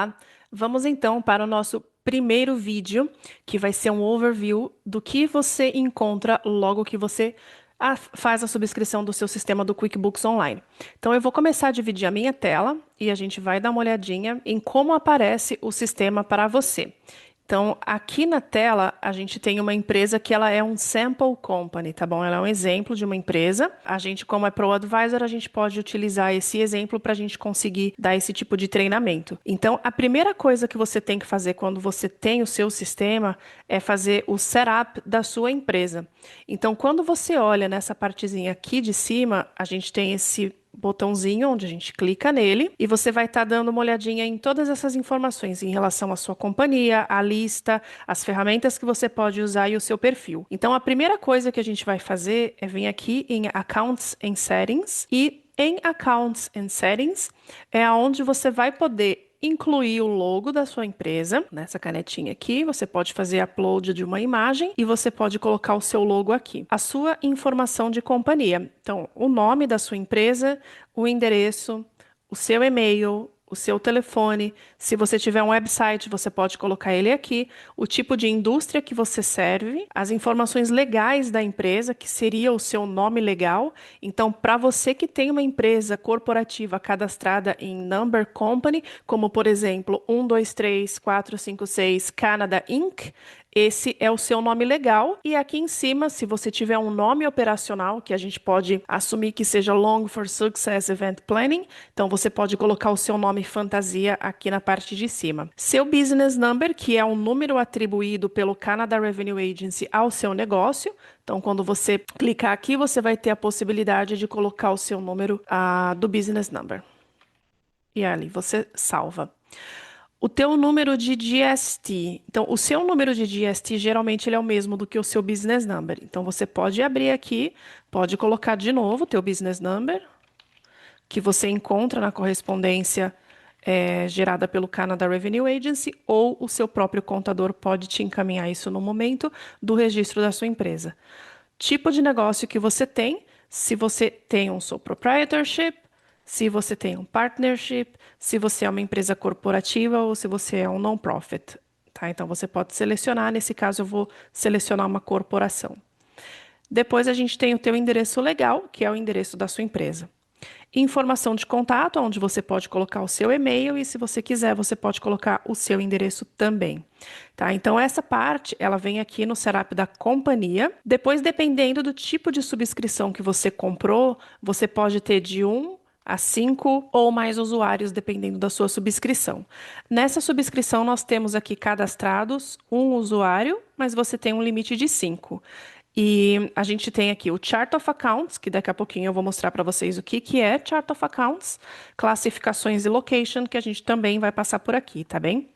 Olá, vamos então para o nosso primeiro vídeo, que vai ser um overview do que você encontra logo que você faz a subscrição do seu sistema do QuickBooks Online. Então eu vou começar a dividir a minha tela e a gente vai dar uma olhadinha em como aparece o sistema para você. Então, aqui na tela, a gente tem uma empresa que ela é um sample company, tá bom? Ela é um exemplo de uma empresa. A gente, como é Pro Advisor, a gente pode utilizar esse exemplo para a gente conseguir dar esse tipo de treinamento. Então, a primeira coisa que você tem que fazer quando você tem o seu sistema é fazer o setup da sua empresa. Então, quando você olha nessa partezinha aqui de cima, a gente tem esse botãozinho onde a gente clica nele e você vai estar dando uma olhadinha em todas essas informações em relação à sua companhia, a lista, as ferramentas que você pode usar e o seu perfil. Então, a primeira coisa que a gente vai fazer é vir aqui em Accounts and Settings e em Accounts and Settings é onde você vai poder incluir o logo da sua empresa, nessa canetinha aqui, você pode fazer upload de uma imagem e você pode colocar o seu logo aqui. A sua informação de companhia, então o nome da sua empresa, o endereço, o seu e-mail, o seu telefone. Se você tiver um website, você pode colocar ele aqui, o tipo de indústria que você serve, as informações legais da empresa, que seria o seu nome legal. Então, para você que tem uma empresa corporativa cadastrada em Number Company, como por exemplo 123456 Canada Inc., esse é o seu nome legal. E aqui em cima, se você tiver um nome operacional, que a gente pode assumir que seja Long for Success Event Planning, então você pode colocar o seu nome fantasia aqui na parte de cima. Seu Business Number, que é um número atribuído pelo Canada Revenue Agency ao seu negócio. Então, quando você clicar aqui, você vai ter a possibilidade de colocar o seu número do Business Number. E ali você salva. O teu número de GST. Então, o seu número de GST, geralmente, ele é o mesmo do que o seu Business Number. Então, você pode abrir aqui, pode colocar de novo o teu Business Number, que você encontra na correspondência gerada pelo Canada Revenue Agency, ou o seu próprio contador pode te encaminhar isso no momento do registro da sua empresa. Tipo de negócio que você tem, se você tem um sole proprietorship, se você tem um partnership, se você é uma empresa corporativa ou se você é um non-profit, tá? Então você pode selecionar, nesse caso eu vou selecionar uma corporação. Depois a gente tem o teu endereço legal, que é o endereço da sua empresa. Informação de contato, onde você pode colocar o seu e-mail e, se você quiser, você pode colocar o seu endereço também. Tá? Então, essa parte, ela vem aqui no setup da companhia. Depois, dependendo do tipo de subscrição que você comprou, você pode ter de 1 a 5 ou mais usuários, dependendo da sua subscrição. Nessa subscrição, nós temos aqui cadastrados um usuário, mas você tem um limite de 5. E a gente tem aqui o Chart of Accounts, que daqui a pouquinho eu vou mostrar para vocês o que é Chart of Accounts, classificações e location, que a gente também vai passar por aqui, tá bem?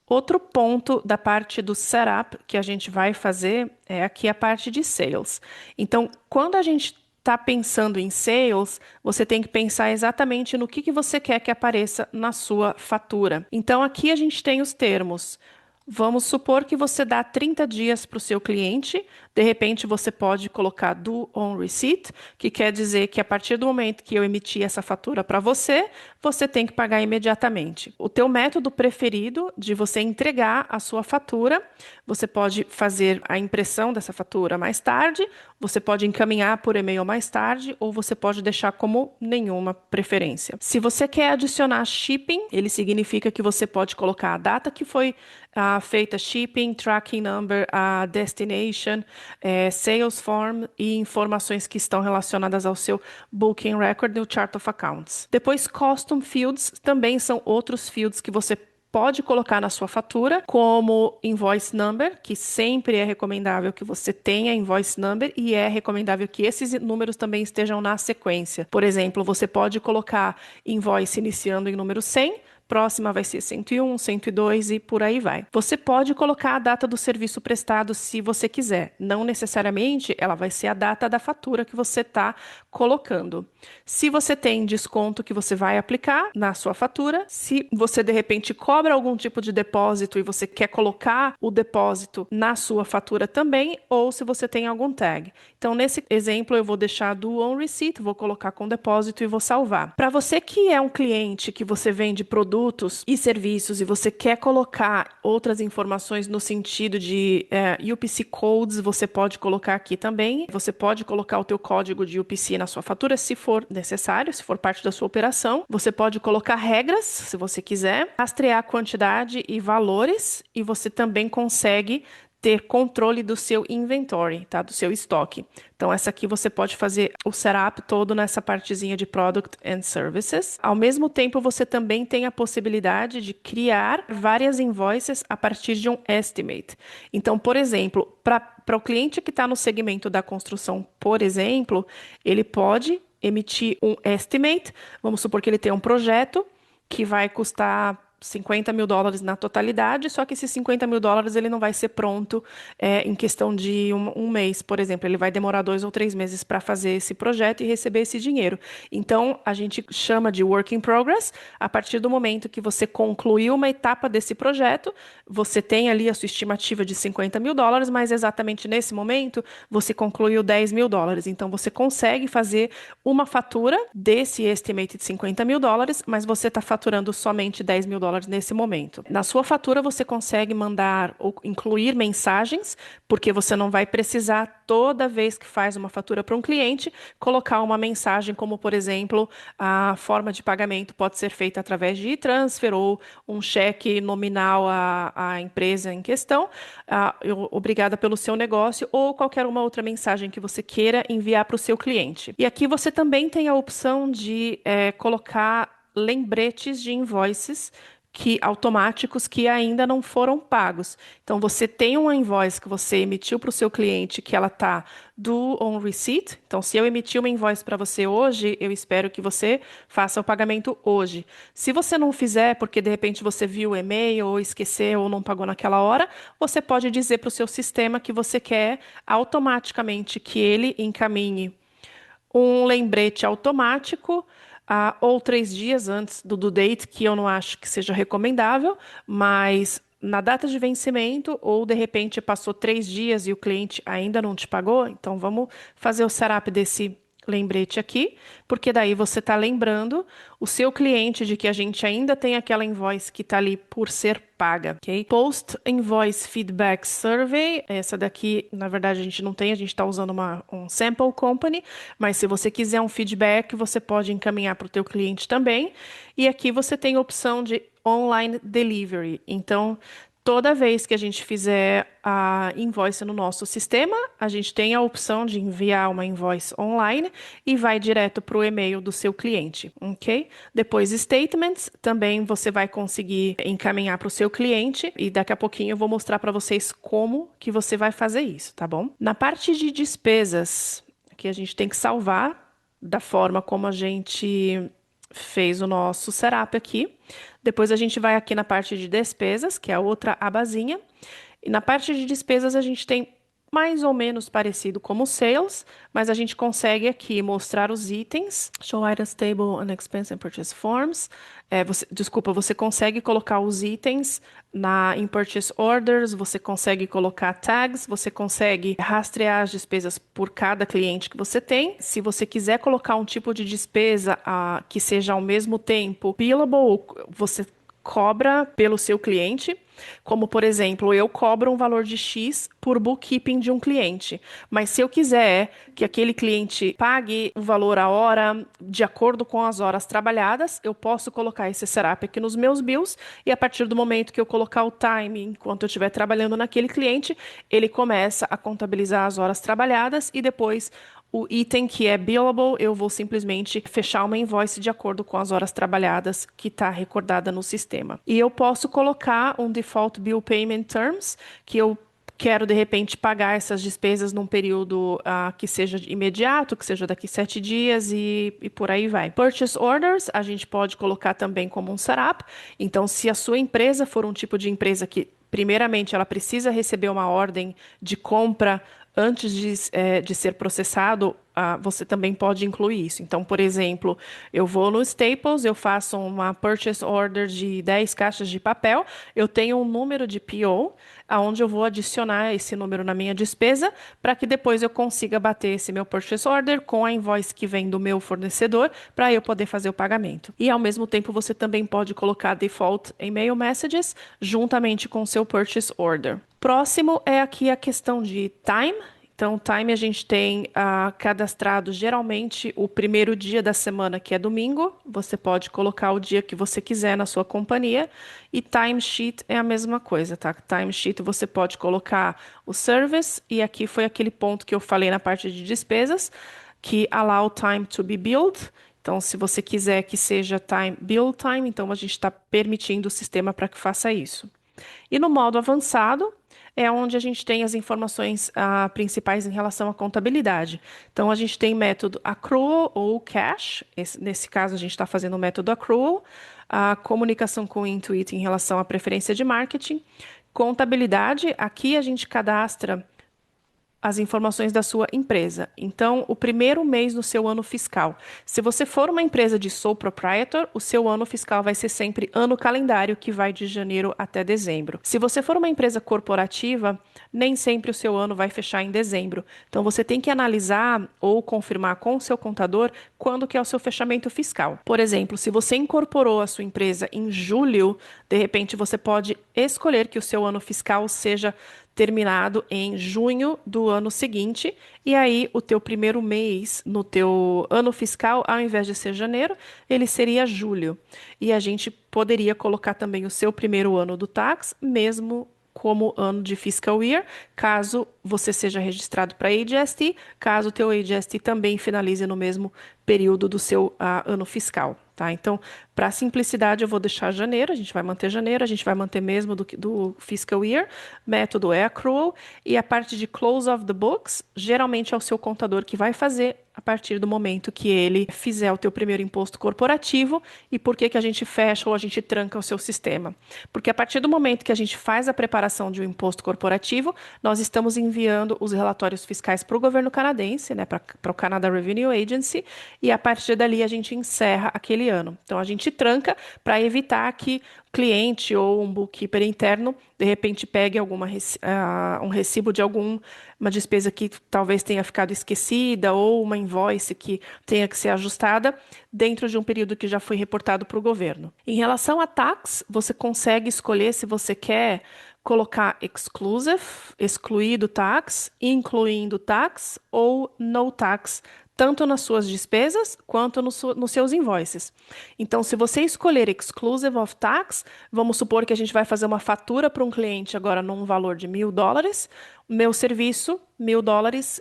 Outro ponto da parte do setup que a gente vai fazer é aqui a parte de sales. Então, quando a gente está pensando em sales, você tem que pensar exatamente no que você quer que apareça na sua fatura. Então, aqui a gente tem os termos. Vamos supor que você dá 30 dias para o seu cliente, de repente você pode colocar do on receipt, que quer dizer que a partir do momento que eu emitir essa fatura para você, você tem que pagar imediatamente. O teu método preferido de você entregar a sua fatura, você pode fazer a impressão dessa fatura mais tarde, você pode encaminhar por e-mail mais tarde, ou você pode deixar como nenhuma preferência. Se você quer adicionar shipping, ele significa que você pode colocar a data que foi feita shipping, tracking number, a destination, sales form e informações que estão relacionadas ao seu booking record no Chart of Accounts. Depois, custom fields também são outros fields que você pode colocar na sua fatura, como invoice number, que sempre é recomendável que você tenha invoice number e é recomendável que esses números também estejam na sequência. Por exemplo, você pode colocar invoice iniciando em número 100, próxima vai ser 101, 102 e por aí vai. Você pode colocar a data do serviço prestado se você quiser. Não necessariamente ela vai ser a data da fatura que você está colocando. Se você tem desconto que você vai aplicar na sua fatura, se você de repente cobra algum tipo de depósito e você quer colocar o depósito na sua fatura também, ou se você tem algum tag. Então, nesse exemplo, eu vou deixar do on receipt, vou colocar com depósito e vou salvar. Para você que é um cliente que você vende produtos produtos e serviços e você quer colocar outras informações no sentido de UPC codes, você pode colocar aqui também. Você pode colocar o teu código de UPC na sua fatura, se for necessário, se for parte da sua operação. Você pode colocar regras, se você quiser, rastrear quantidade e valores, e você também consegue ter controle do seu inventory, tá? Do seu estoque. Então, essa aqui você pode fazer o setup todo nessa partezinha de Product and Services. Ao mesmo tempo, você também tem a possibilidade de criar várias invoices a partir de um estimate. Então, por exemplo, para o cliente que está no segmento da construção, por exemplo, ele pode emitir um estimate. Vamos supor que ele tem um projeto que vai custar $50.000 na totalidade, só que esses $50.000 ele não vai ser pronto em questão de um mês, por exemplo. Ele vai demorar 2 ou 3 meses para fazer esse projeto e receber esse dinheiro. Então, a gente chama de work in progress. A partir do momento que você concluiu uma etapa desse projeto, você tem ali a sua estimativa de $50.000, mas exatamente nesse momento você concluiu $10.000. Então, você consegue fazer uma fatura desse estimate de $50.000, mas você está faturando somente $10.000 nesse momento. Na sua fatura, você consegue mandar ou incluir mensagens, porque você não vai precisar, toda vez que faz uma fatura para um cliente, colocar uma mensagem como, por exemplo, a forma de pagamento pode ser feita através de e-transfer ou um cheque nominal à empresa em questão, obrigada pelo seu negócio, ou qualquer uma outra mensagem que você queira enviar para o seu cliente. E aqui você também tem a opção de colocar lembretes de invoices automáticos que ainda não foram pagos. Então, você tem uma invoice que você emitiu para o seu cliente que ela está due on receipt. Então, se eu emitir uma invoice para você hoje, eu espero que você faça o pagamento hoje. Se você não fizer, porque de repente você viu o e-mail ou esqueceu ou não pagou naquela hora, você pode dizer para o seu sistema que você quer automaticamente que ele encaminhe um lembrete automático ou 3 dias antes do due date, que eu não acho que seja recomendável, mas na data de vencimento, ou de repente passou 3 dias e o cliente ainda não te pagou, então vamos fazer o setup desse lembrete aqui, porque daí você está lembrando o seu cliente de que a gente ainda tem aquela invoice que está ali por ser paga, ok? Post Invoice Feedback Survey, essa daqui, na verdade, a gente não tem, a gente está usando um sample company, mas se você quiser um feedback, você pode encaminhar para o teu cliente também. E aqui você tem a opção de online delivery. Então, toda vez que a gente fizer a invoice no nosso sistema, a gente tem a opção de enviar uma invoice online e vai direto para o e-mail do seu cliente, ok? Depois, statements, também você vai conseguir encaminhar para o seu cliente e daqui a pouquinho eu vou mostrar para vocês como que você vai fazer isso, tá bom? Na parte de despesas, aqui a gente tem que salvar da forma como a gente fez o nosso setup aqui. Depois a gente vai aqui na parte de despesas, que é a outra abazinha. E na parte de despesas a gente tem mais ou menos parecido como sales, mas a gente consegue aqui mostrar os itens. Show items table and expense and purchase forms. Você consegue colocar os itens em purchase orders, você consegue colocar tags, você consegue rastrear as despesas por cada cliente que você tem. Se você quiser colocar um tipo de despesa que seja ao mesmo tempo billable, você cobra pelo seu cliente, como por exemplo, eu cobro um valor de X por bookkeeping de um cliente, mas se eu quiser que aquele cliente pague o valor a hora de acordo com as horas trabalhadas, eu posso colocar esse setup aqui nos meus bills e a partir do momento que eu colocar o time enquanto eu estiver trabalhando naquele cliente, ele começa a contabilizar as horas trabalhadas e depois o item que é billable, eu vou simplesmente fechar uma invoice de acordo com as horas trabalhadas que está recordada no sistema. E eu posso colocar um default bill payment terms, que eu quero, de repente, pagar essas despesas num período que seja imediato, que seja daqui 7 dias e por aí vai. Purchase orders, a gente pode colocar também como um setup. Então, se a sua empresa for um tipo de empresa que, primeiramente, ela precisa receber uma ordem de compra antes de ser processado você também pode incluir isso. Então, por exemplo, eu vou no Staples, eu faço uma purchase order de 10 caixas de papel, eu tenho um número de PO, aonde eu vou adicionar esse número na minha despesa, para que depois eu consiga bater esse meu purchase order com a invoice que vem do meu fornecedor, para eu poder fazer o pagamento. E ao mesmo tempo, você também pode colocar default email messages juntamente com o seu purchase order. Próximo é aqui a questão de time. Então, time a gente tem cadastrado geralmente o primeiro dia da semana, que é domingo. Você pode colocar o dia que você quiser na sua companhia. E timesheet é a mesma coisa, tá? Timesheet você pode colocar o service. E aqui foi aquele ponto que eu falei na parte de despesas, que allow time to be billed. Então, se você quiser que seja time bill time, então a gente está permitindo o sistema para que faça isso. E no modo avançado é onde a gente tem as informações principais em relação à contabilidade. Então, a gente tem método accrual ou cash. Nesse caso, a gente está fazendo o método accrual. A comunicação com o Intuit em relação à preferência de marketing. Contabilidade, aqui a gente cadastra as informações da sua empresa. Então, o primeiro mês do seu ano fiscal. Se você for uma empresa de sole proprietor, o seu ano fiscal vai ser sempre ano calendário, que vai de janeiro até dezembro. Se você for uma empresa corporativa, nem sempre o seu ano vai fechar em dezembro. Então, você tem que analisar ou confirmar com o seu contador quando que é o seu fechamento fiscal. Por exemplo, se você incorporou a sua empresa em julho, de repente você pode escolher que o seu ano fiscal seja terminado em junho do ano seguinte, e aí o teu primeiro mês no teu ano fiscal, ao invés de ser janeiro, ele seria julho. E a gente poderia colocar também o seu primeiro ano do tax, mesmo como ano de fiscal year, caso você seja registrado para AGST, caso o teu AGST também finalize no mesmo período do seu ano fiscal, tá? Então, para simplicidade, eu vou deixar janeiro, a gente vai manter janeiro, a gente vai manter mesmo do fiscal year, método é accrual, e a parte de close of the books, geralmente é o seu contador que vai fazer a partir do momento que ele fizer o teu primeiro imposto corporativo. E por que que a gente fecha ou a gente tranca o seu sistema? Porque a partir do momento que a gente faz a preparação de um imposto corporativo, nós estamos enviando os relatórios fiscais para o governo canadense, né, para o Canada Revenue Agency, e a partir dali a gente encerra aquele ano. Então a gente tranca para evitar que cliente ou um bookkeeper interno, de repente, pegue um recibo de alguma despesa que talvez tenha ficado esquecida ou uma invoice que tenha que ser ajustada dentro de um período que já foi reportado para o governo. Em relação a tax, você consegue escolher se você quer colocar exclusive, excluir do tax, incluindo tax ou no tax, tanto nas suas despesas quanto nos seus invoices. Então, se você escolher Exclusive of Tax, vamos supor que a gente vai fazer uma fatura para um cliente agora num valor de $1.000, meu serviço, $1.000,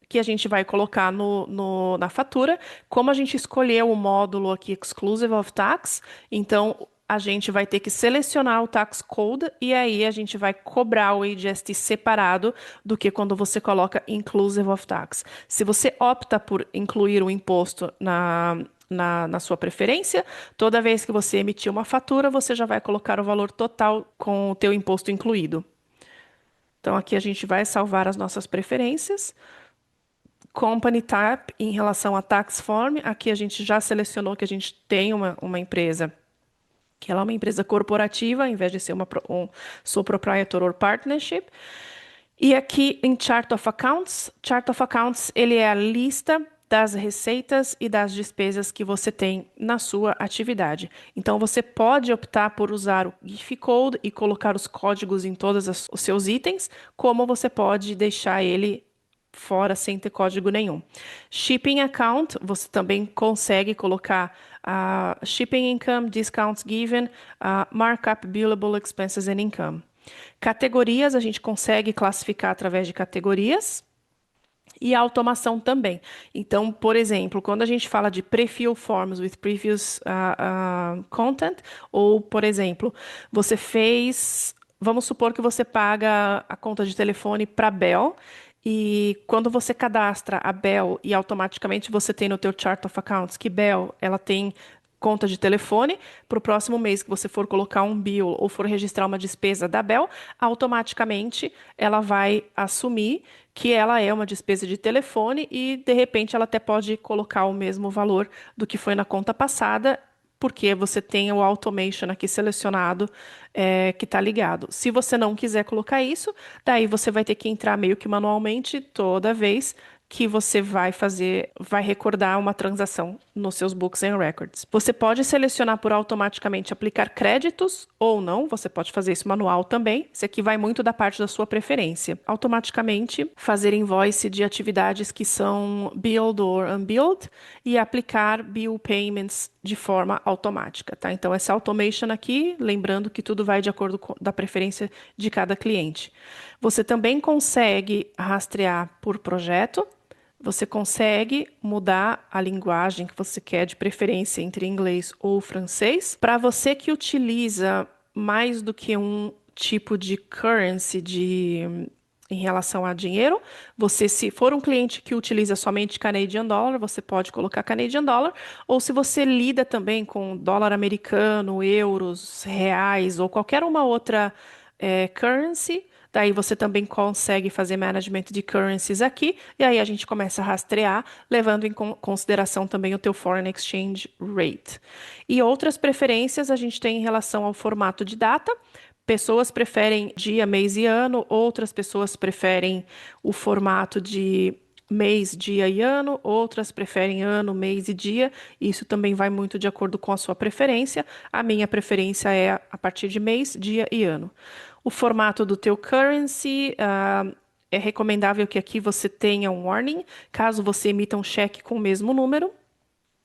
que a gente vai colocar na fatura. Como a gente escolheu o módulo aqui Exclusive of Tax, então a gente vai ter que selecionar o tax code e aí a gente vai cobrar o AGST separado do que quando você coloca Inclusive of Tax. Se você opta por incluir o imposto na sua preferência, toda vez que você emitir uma fatura, você já vai colocar o valor total com o teu imposto incluído. Então aqui a gente vai salvar as nossas preferências. Company Type em relação a Tax Form, aqui a gente já selecionou que a gente tem uma empresa que ela é uma empresa corporativa, ao invés de ser um sole proprietor or partnership. E aqui em Chart of Accounts, ele é a lista das receitas e das despesas que você tem na sua atividade. Então, você pode optar por usar o GIF Code e colocar os códigos em todos os seus itens, como você pode deixar ele fora sem ter código nenhum. Shipping Account, você também consegue colocar Shipping Income, Discounts Given, Markup Billable Expenses and Income. Categorias, a gente consegue classificar através de categorias. E a automação também. Então, por exemplo, quando a gente fala de pre-fill forms with previous content, ou, por exemplo, você fez... Vamos supor que você paga a conta de telefone para a Bell, e quando você cadastra a Bell e automaticamente você tem no teu Chart of Accounts que Bell, ela tem conta de telefone, para o próximo mês que você for colocar um bill ou for registrar uma despesa da Bell, automaticamente ela vai assumir que ela é uma despesa de telefone e, de repente, ela até pode colocar o mesmo valor do que foi na conta passada, porque você tem o automation aqui selecionado, que está ligado. Se você não quiser colocar isso, daí você vai ter que entrar meio que manualmente toda vez que você vai recordar uma transação nos seus Books and Records. Você pode selecionar por automaticamente aplicar créditos ou não, você pode fazer isso manual também. Isso aqui vai muito da parte da sua preferência. Automaticamente fazer invoice de atividades que são billed or unbilled e aplicar bill payments de forma automática, tá? Então essa automation aqui, lembrando que tudo vai de acordo com da preferência de cada cliente. Você também consegue rastrear por projeto. Você consegue mudar a linguagem que você quer, de preferência entre inglês ou francês. Para você que utiliza mais do que um tipo de currency em relação a dinheiro, se for um cliente que utiliza somente Canadian Dollar, você pode colocar Canadian Dollar, ou se você lida também com dólar americano, euros, reais ou qualquer uma outra currency, daí você também consegue fazer management de currencies aqui, e aí a gente começa a rastrear, levando em consideração também o teu foreign exchange rate. E outras preferências a gente tem em relação ao formato de data. Pessoas preferem dia, mês e ano, outras pessoas preferem o formato de mês, dia e ano, outras preferem ano, mês e dia. Isso também vai muito de acordo com a sua preferência. A minha preferência é a partir de mês, dia e ano. O formato do teu currency, é recomendável que aqui você tenha um warning, caso você emita um cheque com o mesmo número.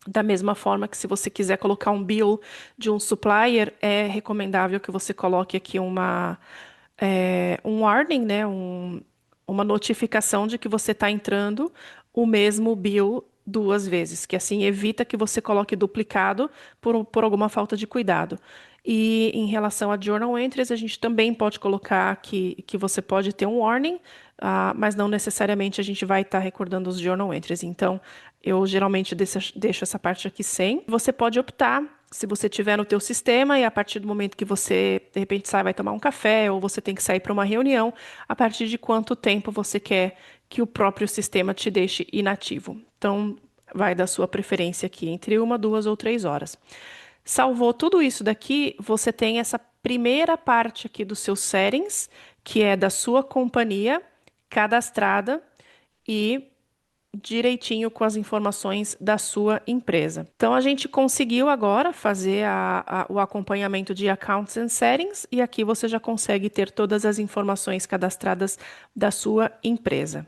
Da mesma forma que se você quiser colocar um bill de um supplier, é recomendável que você coloque aqui um warning, né? Uma notificação de que você está entrando o mesmo bill duas vezes, que assim evita que você coloque duplicado por alguma falta de cuidado. E em relação a journal entries, a gente também pode colocar que você pode ter um warning, mas não necessariamente a gente vai estar recordando os journal entries. Então, eu geralmente deixo essa parte aqui sem. Você pode optar, se você tiver no teu sistema e a partir do momento que você, de repente, sai, vai tomar um café ou você tem que sair para uma reunião, a partir de quanto tempo você quer que o próprio sistema te deixe inativo. Então, vai da sua preferência aqui, entre 1, 2 ou 3 horas. Salvou tudo isso daqui, você tem essa primeira parte aqui dos seus settings, que é da sua companhia, cadastrada e direitinho com as informações da sua empresa. Então, a gente conseguiu agora fazer o acompanhamento de Accounts and Settings e aqui você já consegue ter todas as informações cadastradas da sua empresa.